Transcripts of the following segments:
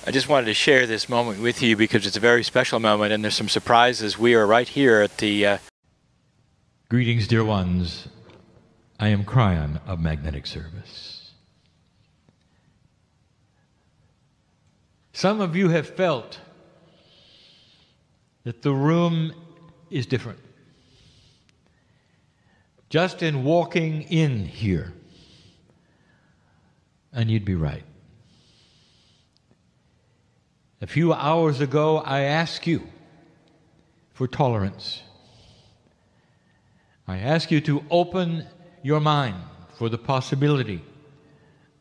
I just wanted to share this moment with you because it's a very special moment and there's some surprises. We are right here at the... Greetings, dear ones. I am Kryon of Magnetic Service. Some of you have felt that the room is different. Just in walking in here, and you'd be right. A few hours ago, I asked you for tolerance. I asked you to open your mind for the possibility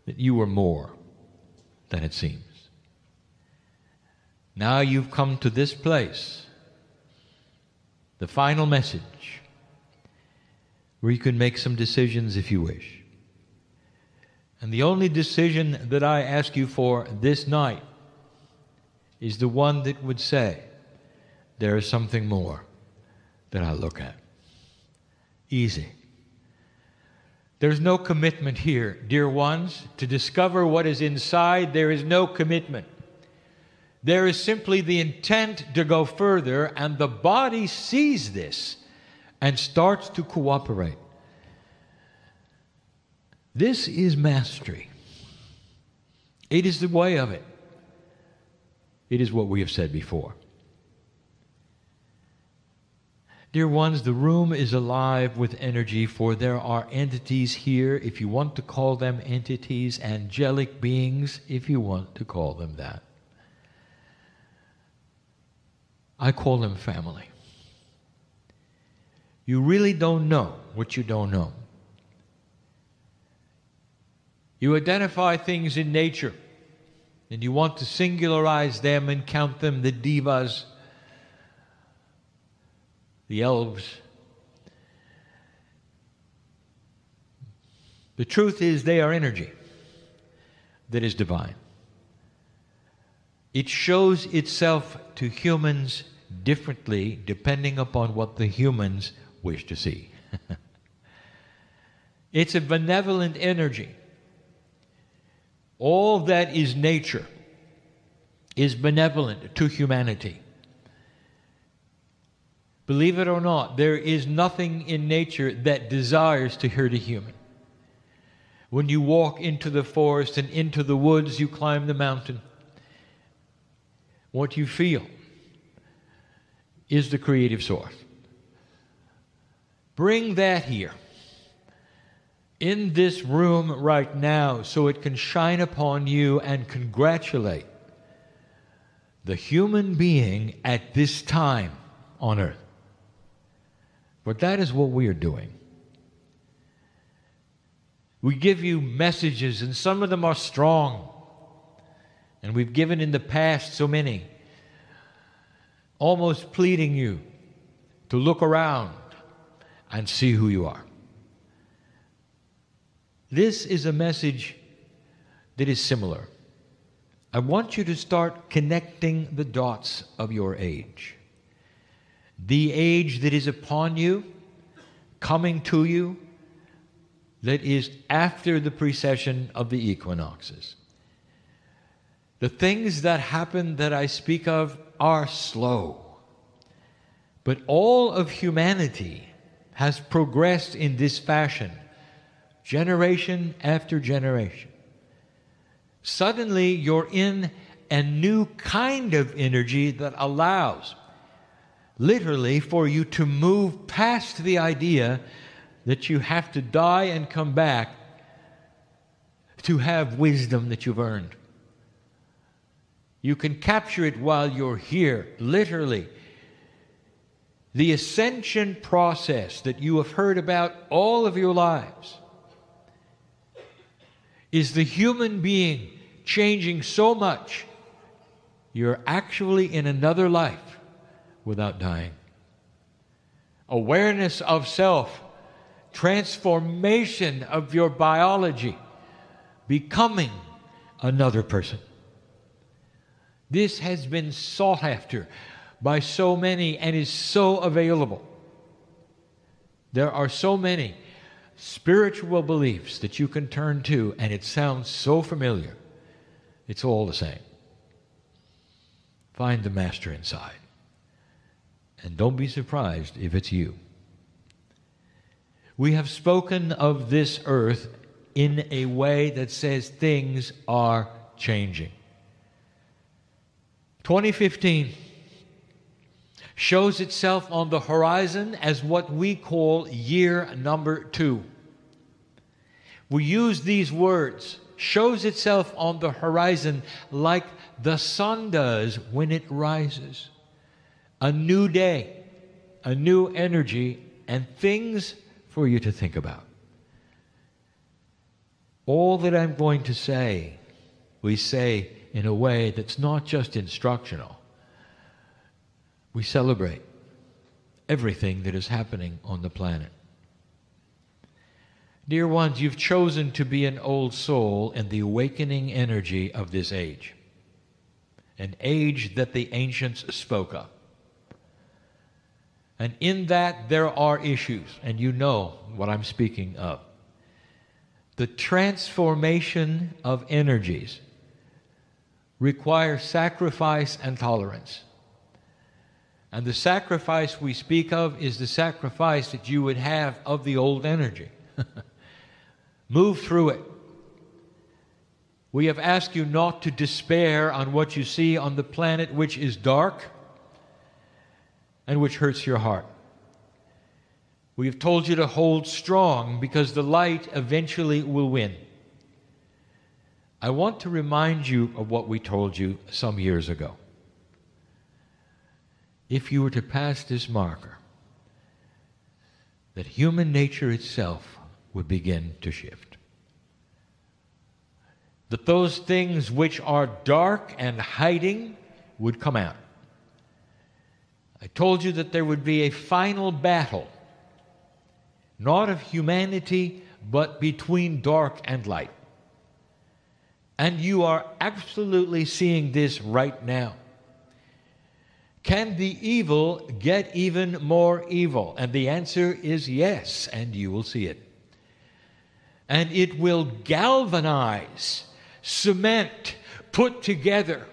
that you were more than it seems. Now you've come to this place, the final message, where you can make some decisions if you wish. And the only decision that I ask you for this night is the one that would say, there is something more that I look at. Easy. There's no commitment here, dear ones. To discover what is inside, there is no commitment. There is simply the intent to go further, and the body sees this and starts to cooperate. This is mastery. It is the way of it. It is what we have said before. Dear ones, the room is alive with energy, for there are entities here, if you want to call them entities, angelic beings, if you want to call them that. I call them family. You really don't know what you don't know. You identify things in nature, and you want to singularize them and count them, the devas, the elves. The truth is they are energy that is divine. It shows itself to humans differently depending upon what the humans wish to see. It's a benevolent energy. All that is nature is benevolent to humanity. Believe it or not, there is nothing in nature that desires to hurt a human. When you walk into the forest and into the woods, you climb the mountain, what you feel is the creative source. Bring that here, in this room right now, so it can shine upon you and congratulate the human being at this time on earth. But that is what we are doing. We give you messages, and some of them are strong. And we've given in the past so many, almost pleading you to look around and see who you are. This is a message that is similar. I want you to start connecting the dots of your age. The age that is upon you, coming to you, that is after the precession of the equinoxes. The things that happen that I speak of are slow. But all of humanity has progressed in this fashion, generation after generation. Suddenly you're in a new kind of energy that allows, literally, for you to move past the idea that you have to die and come back to have wisdom that you've earned. You can capture it while you're here, literally. The ascension process that you have heard about all of your lives is the human being changing so much, you're actually in another life without dying. Awareness of self, transformation of your biology, becoming another person. This has been sought after by so many and is so available. There are so many spiritual beliefs that you can turn to, and it sounds so familiar. It's all the same. find the master inside. And don't be surprised if it's you. We have spoken of this earth in a way that says things are changing. 2015 shows itself on the horizon as what we call year number 2. We use these words, shows itself on the horizon like the sun does when it rises. A new day, a new energy, and things for you to think about. All that I'm going to say, we say in a way that's not just instructional. We celebrate everything that is happening on the planet. Dear ones, you've chosen to be an old soul in the awakening energy of this age, an age that the ancients spoke of. And in that there are issues, and you know what I'm speaking of. The transformation of energies requires sacrifice and tolerance. And the sacrifice we speak of is the sacrifice that you would have of the old energy. Move through it. We have asked you not to despair on what you see on the planet which is dark and which hurts your heart. We have told you to hold strong because the light eventually will win. I want to remind you of what we told you some years ago. If you were to pass this marker, that human nature itself would begin to shift. That those things which are dark and hiding would come out. I told you that there would be a final battle, not of humanity, but between dark and light. And you are absolutely seeing this right now. Can the evil get even more evil? And the answer is yes, and you will see it. And it will galvanize, cement, put together,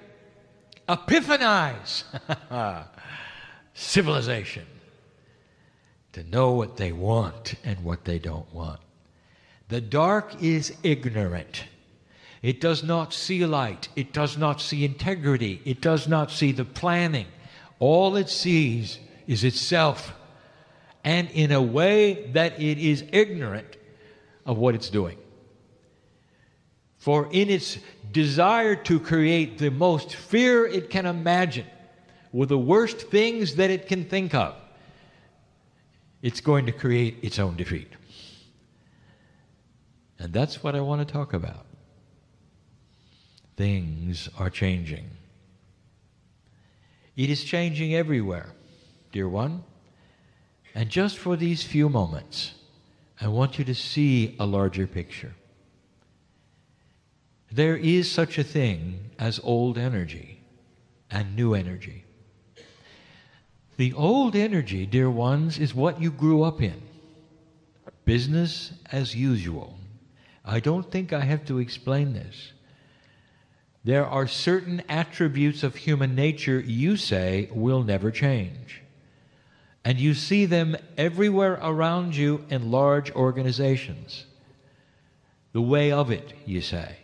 epiphanize civilization to know what they want and what they don't want. The dark is ignorant. It does not see light. It does not see integrity. It does not see the planning. All it sees is itself, and in a way that it is ignorant of what it's doing. For in its desire to create the most fear it can imagine, with the worst things that it can think of, it's going to create its own defeat. And that's what I want to talk about. Things are changing. It is changing everywhere, dear one. And just for these few moments, I want you to see a larger picture. There is such a thing as old energy and new energy. The old energy, dear ones, is what you grew up in. Business as usual. I don't think I have to explain this. There are certain attributes of human nature you say will never change. And you see them everywhere around you in large organizations. The way of it, you say.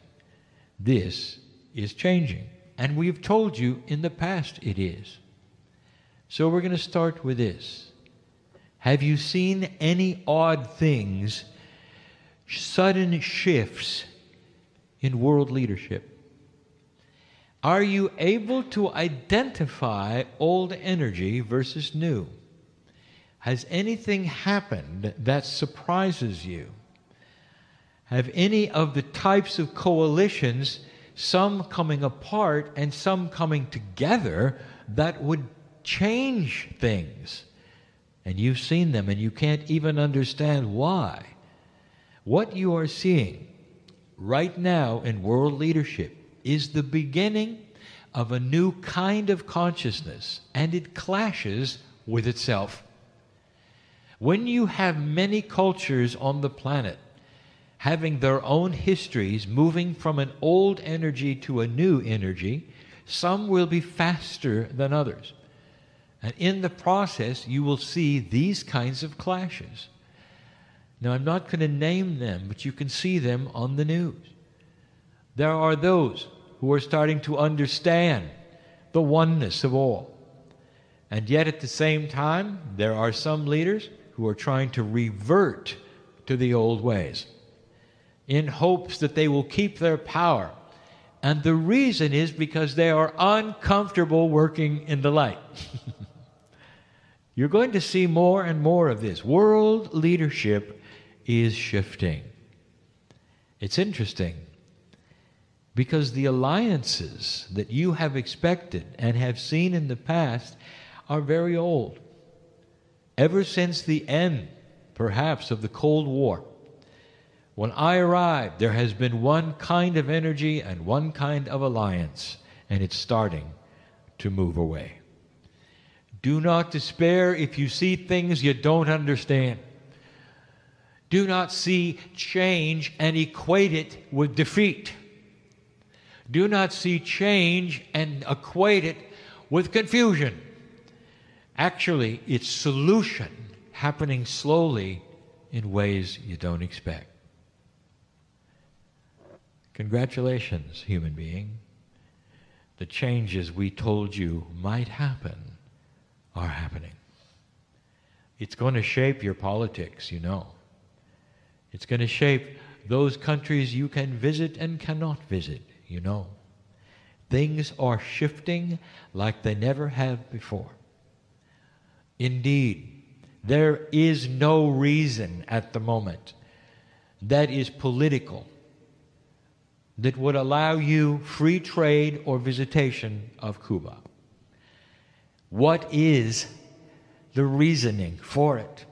This is changing. And we've told you in the past it is. So we're going to start with this. Have you seen any odd things, sudden shifts in world leadership? Are you able to identify old energy versus new? Has anything happened that surprises you? Have any of the types of coalitions, some coming apart and some coming together, that would change things? And you've seen them and you can't even understand why. What you are seeing right now in world leadership is the beginning of a new kind of consciousness, and it clashes with itself. When you have many cultures on the planet having their own histories, moving from an old energy to a new energy, Some will be faster than others. And in the process, you will see these kinds of clashes. Now, I'm not going to name them, but you can see them on the news. There are those who are starting to understand the oneness of all. And yet at the same time, there are some leaders who are trying to revert to the old ways in hopes that they will keep their power. And the reason is because they are uncomfortable working in the light. You're going to see more and more of this. World leadership is shifting. It's interesting because the alliances that you have expected and have seen in the past are very old. Ever since the end, perhaps, of the Cold War, when I arrived, there has been one kind of energy and one kind of alliance, and it's starting to move away. Do not despair if you see things you don't understand. Do not see change and equate it with defeat. Do not see change and equate it with confusion. Actually, it's solution happening slowly in ways you don't expect. Congratulations, human being. The changes we told you might happen are happening. It's going to shape your politics, you know. It's going to shape those countries you can visit and cannot visit, you know. Things are shifting like they never have before. Indeed, there is no reason at the moment that is political that would allow you free trade or visitation of Cuba. What is the reasoning for it?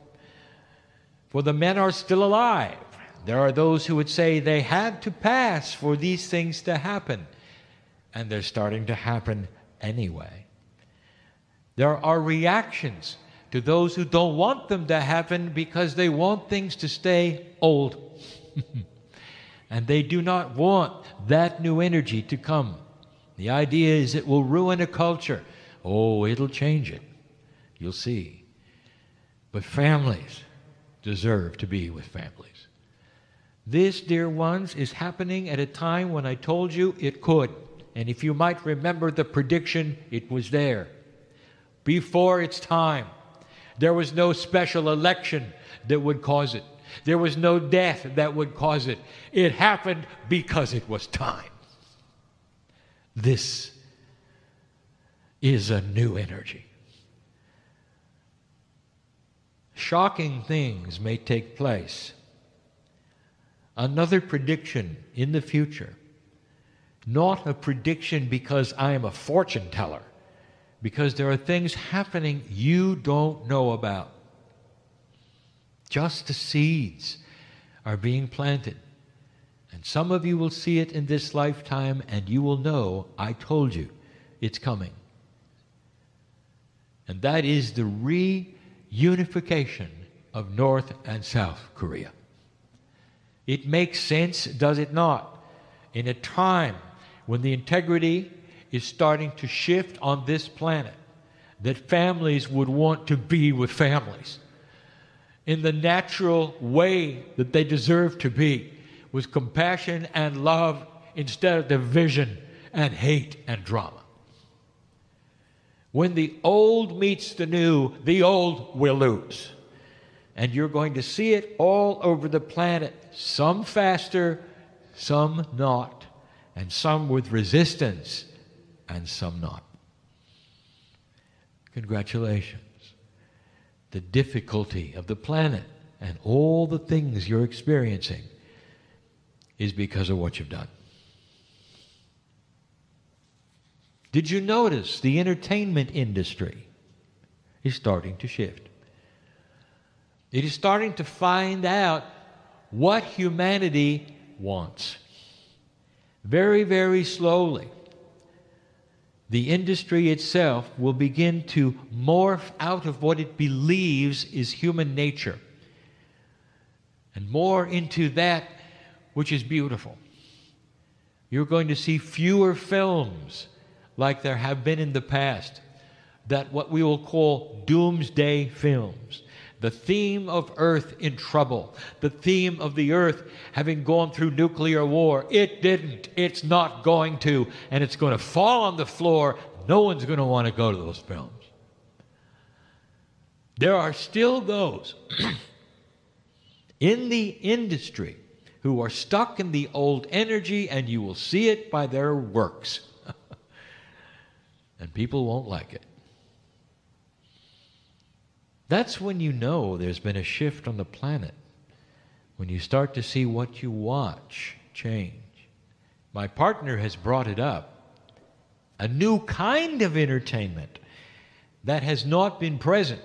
For the men are still alive. There are those who would say they had to pass for these things to happen, and they're starting to happen anyway. There are reactions to those who don't want them to happen because they want things to stay old. And they do not want that new energy to come. The idea is it will ruin a culture. Oh, it'll change it. You'll see. But families deserve to be with families. This, dear ones, is happening at a time when I told you it could. And if you might remember the prediction, it was there. Before its time. There was no special election that would cause it. There was no death that would cause it. It happened because it was time. This is a new energy. Shocking things may take place. Another prediction in the future. Not a prediction because I am a fortune teller, because there are things happening you don't know about. Just the seeds are being planted. And some of you will see it in this lifetime, and you will know, I told you, it's coming. And that is the reunification of North and South Korea. It makes sense, does it not? In a time when the integrity is starting to shift on this planet, that families would want to be with families in the natural way that they deserve to be, with compassion and love instead of division and hate and drama. When the old meets the new, the old will lose. And you're going to see it all over the planet, some faster, some not, and some with resistance, and some not. Congratulations. The difficulty of the planet and all the things you're experiencing is because of what you've done. Did you notice the entertainment industry is starting to shift? It is starting to find out what humanity wants. Very, very slowly, the industry itself will begin to morph out of what it believes is human nature and more into that which is beautiful. You're going to see fewer films like there have been in the past, that what we will call doomsday films. The theme of Earth in trouble, the theme of the Earth having gone through nuclear war. It didn't. It's not going to. And it's going to fall on the floor. No one's going to want to go to those films. There are still those in the industry who are stuck in the old energy, and you will see it by their works. And people won't like it. That's when you know there's been a shift on the planet, when you start to see what you watch change. My partner has brought it up, a new kind of entertainment that has not been present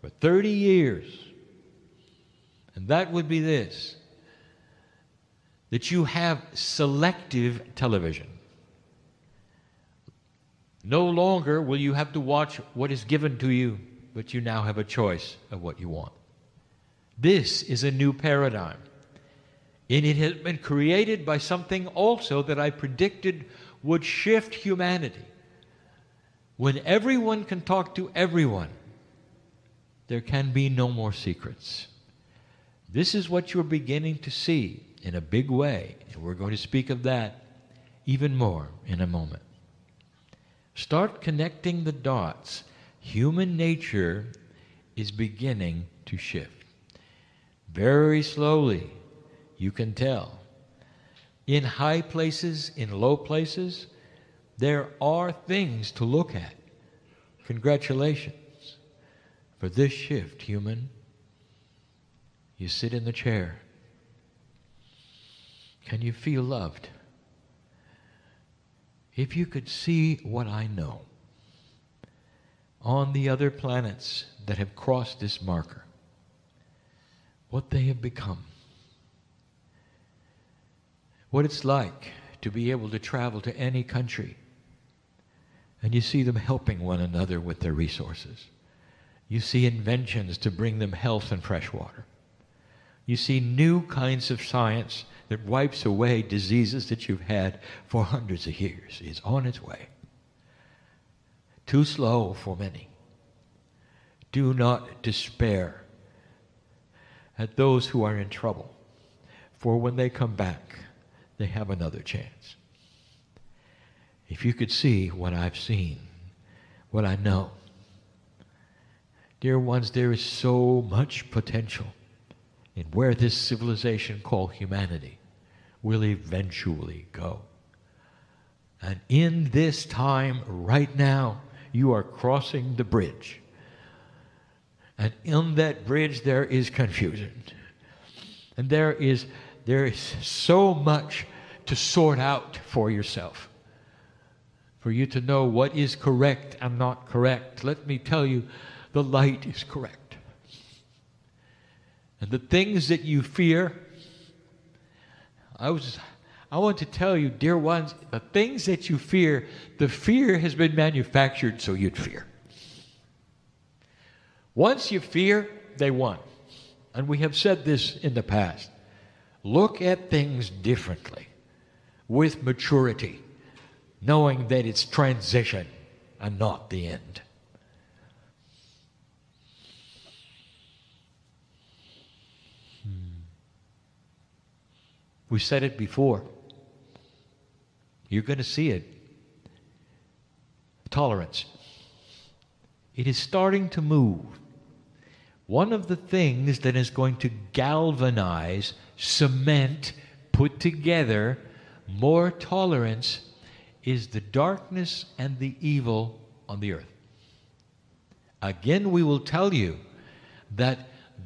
for 30 years. And that would be this, that you have selective television. No longer will you have to watch what is given to you, but you now have a choice of what you want. This is a new paradigm. And it has been created by something also that I predicted would shift humanity. When everyone can talk to everyone, there can be no more secrets. This is what you're beginning to see in a big way, and we're going to speak of that even more in a moment. Start connecting the dots. Human nature is beginning to shift. Very slowly, you can tell. In high places, in low places, there are things to look at. Congratulations for this shift, human. You sit in the chair. Can you feel loved? If you could see what I know on the other planets that have crossed this marker, what they have become, what it's like to be able to travel to any country, and you see them helping one another with their resources. You see inventions to bring them health and fresh water. You see new kinds of science that wipes away diseases that you've had for hundreds of years. It's on its way. Too slow for many. Do not despair at those who are in trouble, for when they come back, they have another chance. If you could see what I've seen, what I know, dear ones, there is so much potential in where this civilization called humanity will eventually go. And in this time, right now, you are crossing the bridge. And in that bridge there is confusion. And there is so much to sort out for yourself, for you to know what is correct and not correct. Let me tell you, the light is correct. And the things that you fear, I want to tell you, dear ones, the things that you fear, the fear has been manufactured so you'd fear. Once you fear, they won. And we have said this in the past. Look at things differently, with maturity, knowing that it's transition and not the end. We said it before. You're going to see it. Tolerance. It is starting to move. One of the things that is going to galvanize, cement, put together more tolerance is the darkness and the evil on the earth. Again, we will tell you that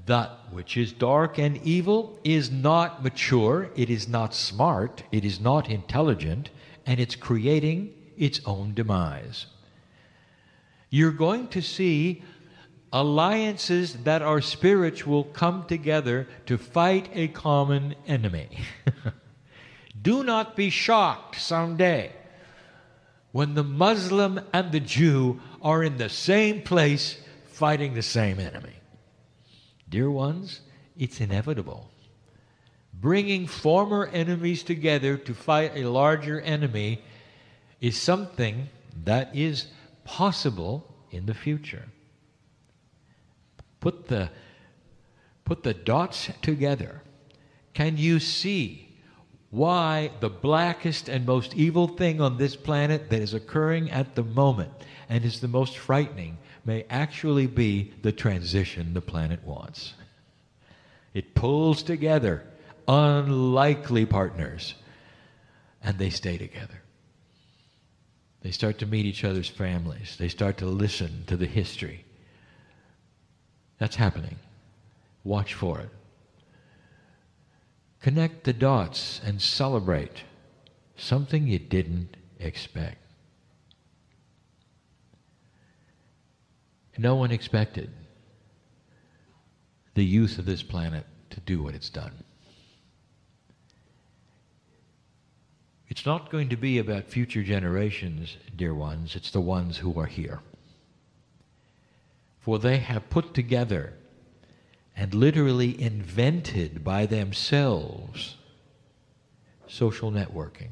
that which is dark and evil is not mature, it is not smart, it is not intelligent, and it's creating its own demise. You're going to see alliances that are spiritual come together to fight a common enemy. Do not be shocked someday when the Muslim and the Jew are in the same place fighting the same enemy. Dear ones, it's inevitable. Bringing former enemies together to fight a larger enemy is something that is possible in the future. Put the dots together. Can you see why the blackest and most evil thing on this planet that is occurring at the moment and is the most frightening may actually be the transition the planet wants? It pulls together unlikely partners, and they stay together. They start to meet each other's families. They start to listen to the history. That's happening. Watch for it. Connect the dots and celebrate something you didn't expect. No one expected the youth of this planet to do what it's done. It's not going to be about future generations, dear ones. It's the ones who are here. For they have put together and literally invented by themselves social networking.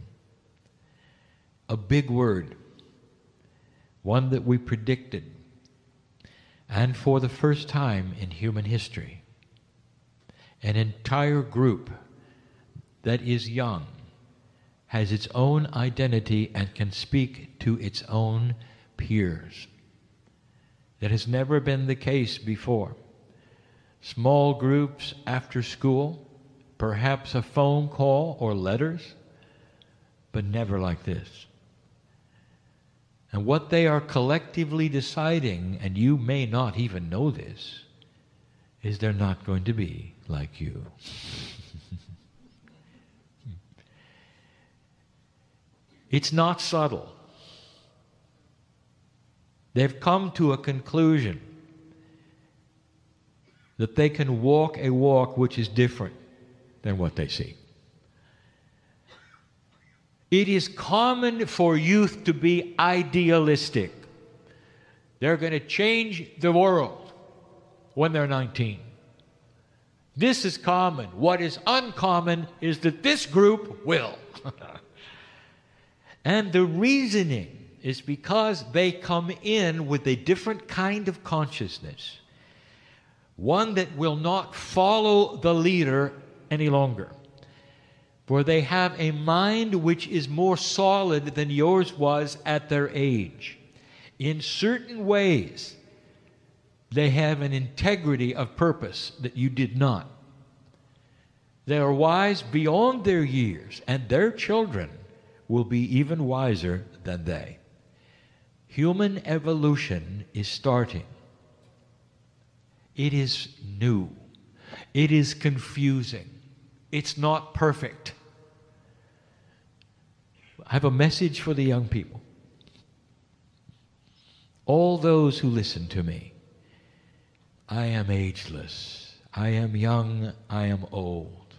A big word, one that we predicted, and for the first time in human history, an entire group that is young has its own identity and can speak to its own peers. That has never been the case before. Small groups after school, perhaps a phone call or letters, but never like this. And what they are collectively deciding, and you may not even know this, is they're not going to be like you. It's not subtle. They've come to a conclusion that they can walk a walk which is different than what they see. It is common for youth to be idealistic. They're going to change the world when they're 19. This is common. What is uncommon is that this group will. And the reasoning is because they come in with a different kind of consciousness. One that will not follow the leader any longer. For they have a mind which is more solid than yours was at their age. In certain ways, they have an integrity of purpose that you did not. They are wise beyond their years, and their children will be even wiser than they. Human evolution is starting. It is new. It is confusing. It's not perfect. I have a message for the young people. All those who listen to me. I am ageless. I am young. I am old.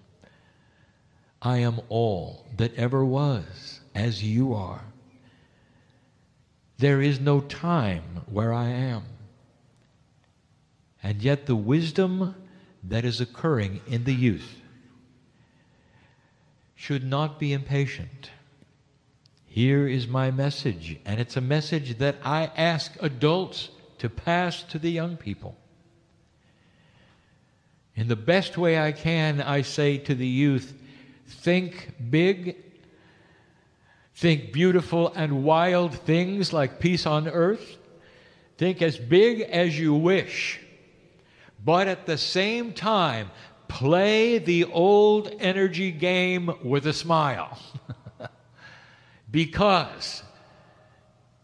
I am all that ever was, as you are. There is no time where I am. And yet the wisdom that is occurring in the youth should not be impatient. Here is my message, and it's a message that I ask adults to pass to the young people. In the best way I can, I say to the youth, think big, think beautiful and wild things like peace on earth. Think as big as you wish. But at the same time, play the old energy game with a smile. Because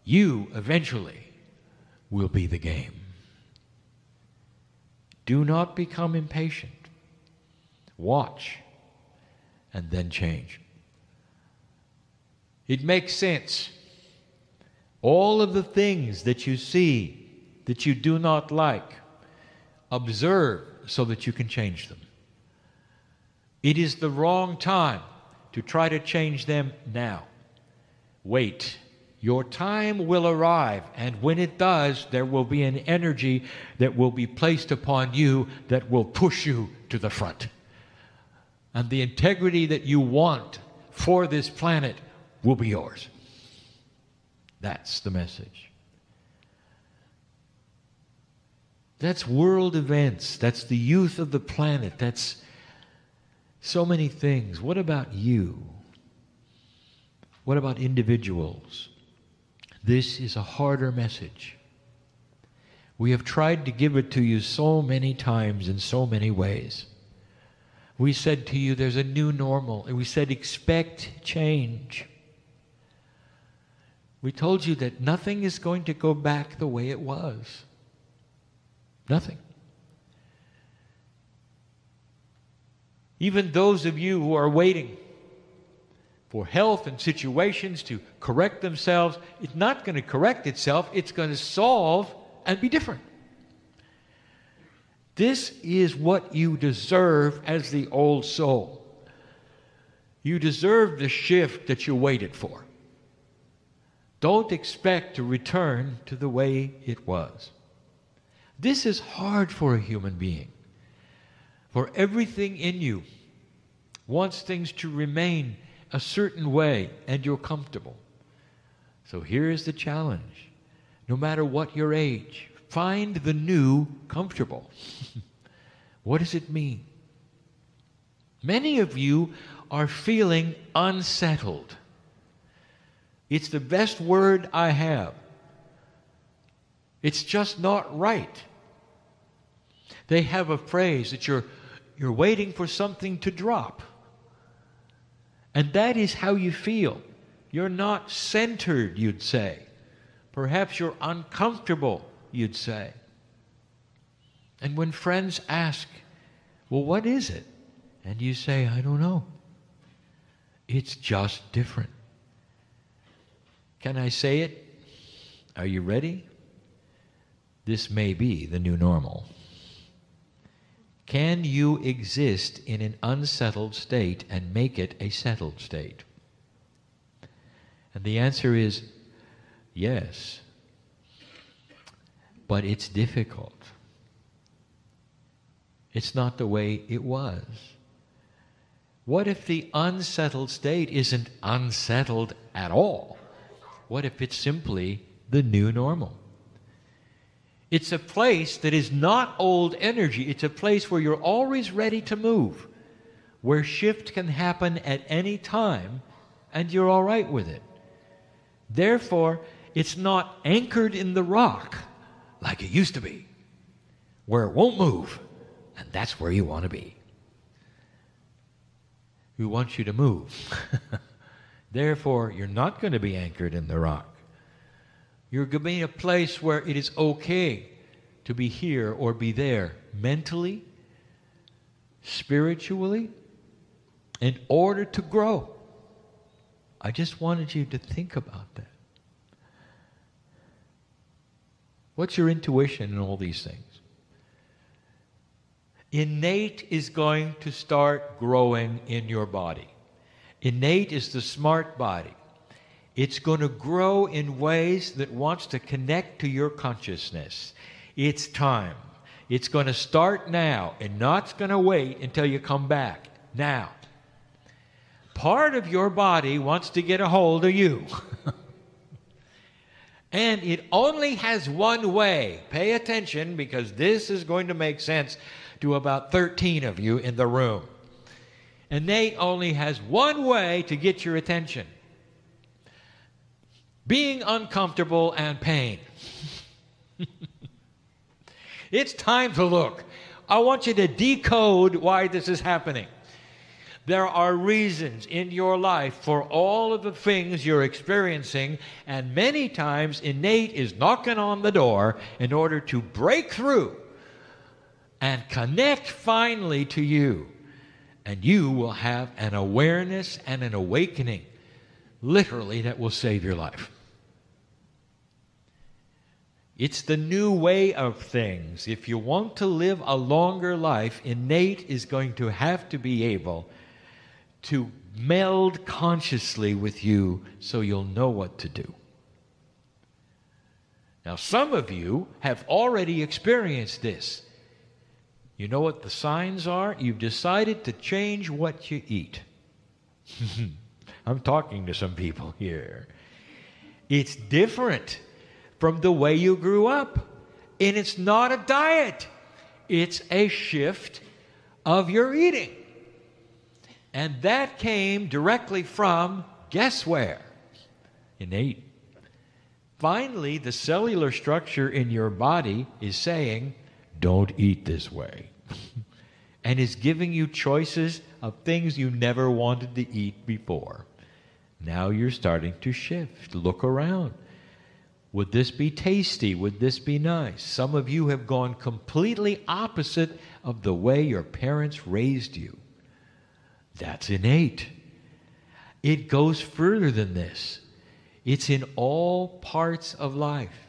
you eventually will be the game. Do not become impatient. Watch and then change. It makes sense. All of the things that you see that you do not like, observe so that you can change them. It is the wrong time to try to change them now. Wait. Your time will arrive, and when it does, there will be an energy that will be placed upon you that will push you to the front. And the integrity that you want for this planet will be yours. That's the message. That's world events. That's the youth of the planet. That's so many things. What about you? What about individuals? This is a harder message. We have tried to give it to you so many times in so many ways. We said to you there's a new normal, and we said expect change. We told you that nothing is going to go back the way it was. Nothing. Even those of you who are waiting for health and situations to correct themselves, it's not going to correct itself, it's going to solve and be different. This is what you deserve as the old soul. You deserve the shift that you waited for. Don't expect to return to the way it was. This is hard for a human being. For everything in you wants things to remain a certain way, and you're comfortable. So here's the challenge. No matter what your age, find the new comfortable. What does it mean? Many of you are feeling unsettled. It's the best word I have. It's just not right. They have a phrase that you're waiting for something to drop. And that is how you feel. You're not centered, you'd say. Perhaps you're uncomfortable, you'd say. And when friends ask, well, what is it? And you say, I don't know. It's just different. Can I say it? Are you ready? This may be the new normal. Can you exist in an unsettled state and make it a settled state? And the answer is yes. But it's difficult. It's not the way it was. What if the unsettled state isn't unsettled at all? What if it's simply the new normal? It's a place that is not old energy. It's a place where you're always ready to move, where shift can happen at any time, and you're all right with it. Therefore, it's not anchored in the rock like it used to be, where it won't move, and that's where you want to be. We want you to move. Therefore, you're not going to be anchored in the rock. You're going to be in a place where it is okay to be here or be there, mentally, spiritually, in order to grow. I just wanted you to think about that. What's your intuition in all these things? Innate is going to start growing in your body. Innate is the smart body. It's going to grow in ways that wants to connect to your consciousness. It's time. It's going to start now and not going to wait until you come back. Now. Part of your body wants to get a hold of you. And it only has one way. Pay attention, because this is going to make sense to about 13 of you in the room. Innate only has one way to get your attention. Being uncomfortable and pain. It's time to look. I want you to decode why this is happening. There are reasons in your life for all of the things you're experiencing, and many times innate is knocking on the door in order to break through and connect finally to you. And you will have an awareness and an awakening, literally, that will save your life. It's the new way of things. If you want to live a longer life, innate is going to have to be able to meld consciously with you so you'll know what to do. Now, some of you have already experienced this. You know what the signs are? You've decided to change what you eat. I'm talking to some people here. It's different from the way you grew up. And it's not a diet. It's a shift of your eating. And that came directly from, guess where? Innate. Finally, the cellular structure in your body is saying, don't eat this way. And is giving you choices of things you never wanted to eat before. Now you're starting to shift. Look around. Would this be tasty? Would this be nice? Some of you have gone completely opposite of the way your parents raised you. That's innate. It goes further than this. It's in all parts of life.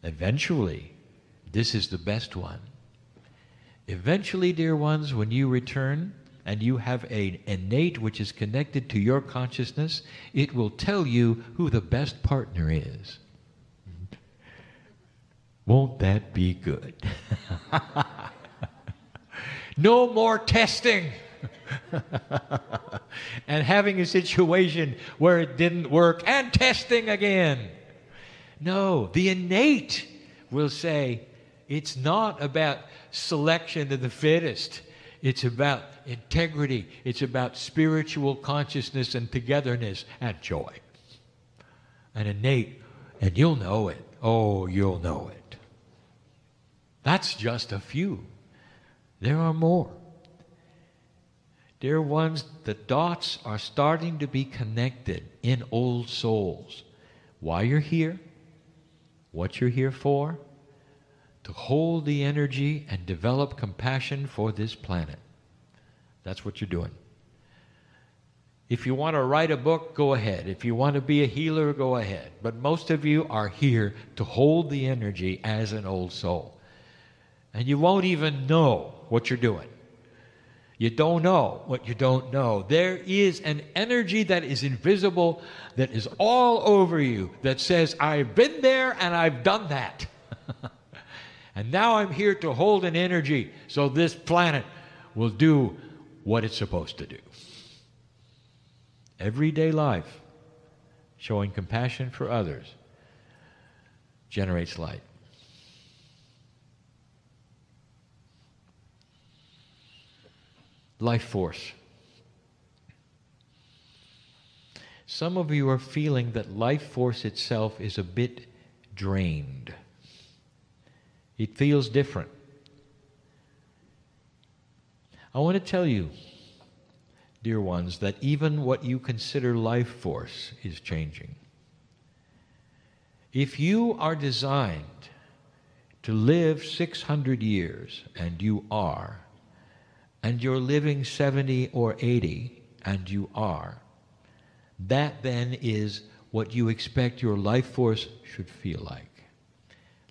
Eventually, this is the best one. Eventually, dear ones, when you return and you have an innate which is connected to your consciousness, it will tell you who the best partner is. Won't that be good? No more testing and having a situation where it didn't work and testing again. No, the innate will say it's not about selection of the fittest. It's about integrity. It's about spiritual consciousness and togetherness and joy. And innate, and you'll know it. Oh, you'll know it. That's just a few. There are more. Dear ones, the dots are starting to be connected in old souls. Why you're here, what you're here for, to hold the energy and develop compassion for this planet. That's what you're doing. If you want to write a book, go ahead. If you want to be a healer, go ahead. But most of you are here to hold the energy as an old soul. And you won't even know what you're doing. You don't know what you don't know. There is an energy that is invisible, that is all over you, that says, I've been there and I've done that. And now I'm here to hold an energy so this planet will do what it's supposed to do. Everyday life, showing compassion for others, generates light. Life force. Some of you are feeling that life force itself is a bit drained. It feels different. I want to tell you, dear ones, that even what you consider life force is changing. If you are designed to live 600 years, and you are, and you're living 70 or 80, and you are, that then is what you expect your life force should feel like.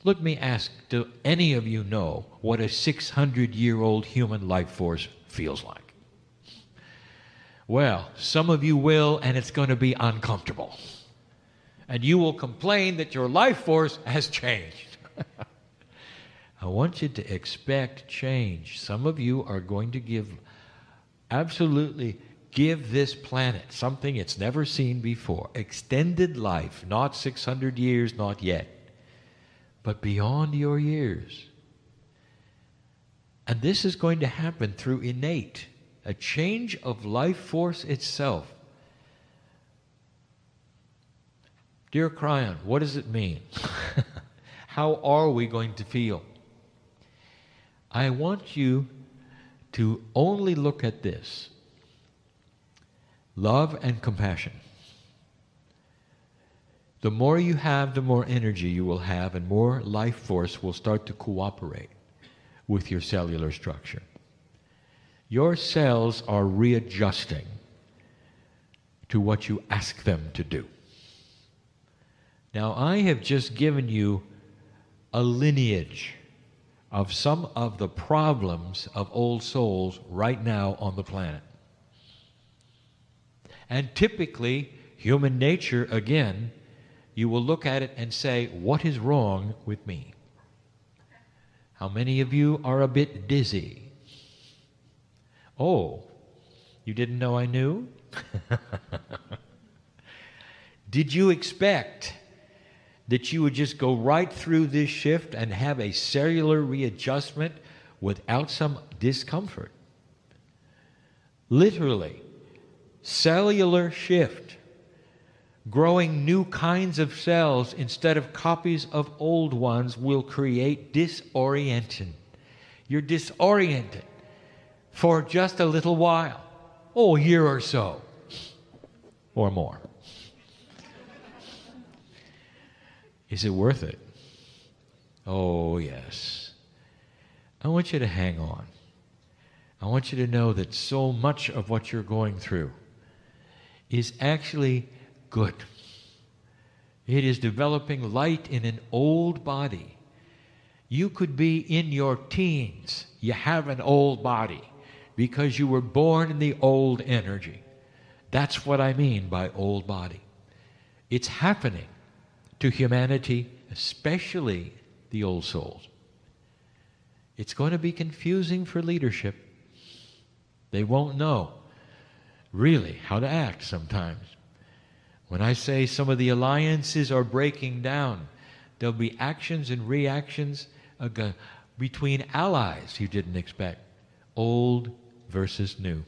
Let me ask, do any of you know what a 600-year-old human life force feels like? Well, some of you will, and it's going to be uncomfortable. And you will complain that your life force has changed. I want you to expect change. Some of you are going to absolutely give this planet something it's never seen before. Extended life, not 600 years, not yet, but beyond your years. And this is going to happen through innate, a change of life force itself. Dear Kryon, what does it mean? How are we going to feel? I want you to only look at this. Love and compassion. The more you have, the more energy you will have, and more life force will start to cooperate with your cellular structure. Your cells are readjusting to what you ask them to do. Now, I have just given you a lineage of some of the problems of old souls right now on the planet. And typically, human nature, again, you will look at it and say, what is wrong with me? How many of you are a bit dizzy? Oh, you didn't know I knew? Did you expect that you would just go right through this shift and have a cellular readjustment without some discomfort? Literally, cellular shift. Growing new kinds of cells instead of copies of old ones will create disorientation. You're disoriented for just a little while. Oh, a year or so. Or more. Is it worth it? Oh, yes. I want you to hang on. I want you to know that so much of what you're going through is actually good. It is developing light in an old body. You could be in your teens. You have an old body because you were born in the old energy. That's what I mean by old body. It's happening to humanity, especially the old souls. It's going to be confusing for leadership. They won't know really how to act sometimes. When I say some of the alliances are breaking down, there'll be actions and reactions between allies you didn't expect. Old versus new.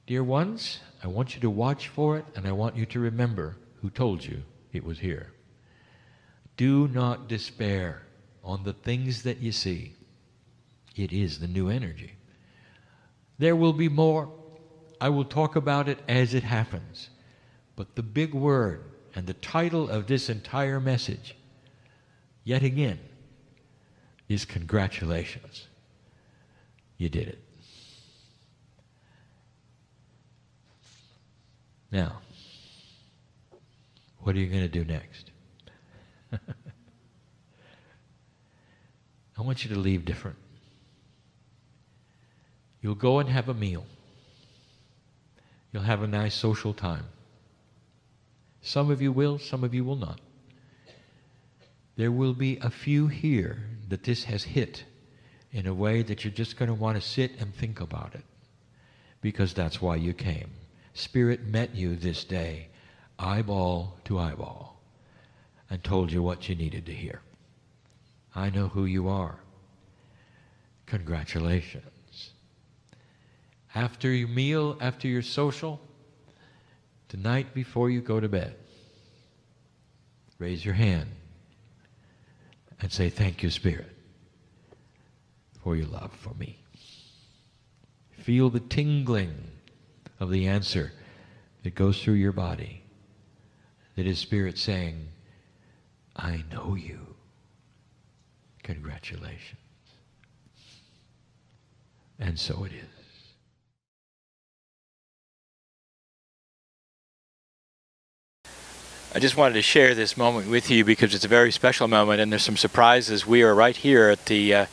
Dear ones, I want you to watch for it, and I want you to remember who told you it was here. Do not despair on the things that you see. It is the new energy. There will be more. I will talk about it as it happens. But the big word and the title of this entire message, yet again, is congratulations. You did it. Now, what are you going to do next? I want you to leave different. You'll go and have a meal. You'll have a nice social time. Some of you will, some of you will not. There will be a few here that this has hit in a way that you're just going to want to sit and think about it, because that's why you came. Spirit met you this day, eyeball to eyeball, and told you what you needed to hear. I know who you are. Congratulations. After your meal, after your social, tonight before you go to bed, raise your hand and say, thank you, Spirit, for your love for me. Feel the tingling of the answer that goes through your body. That is Spirit saying, I know you. Congratulations. And so it is. I just wanted to share this moment with you because it's a very special moment, and there's some surprises. We are right here at the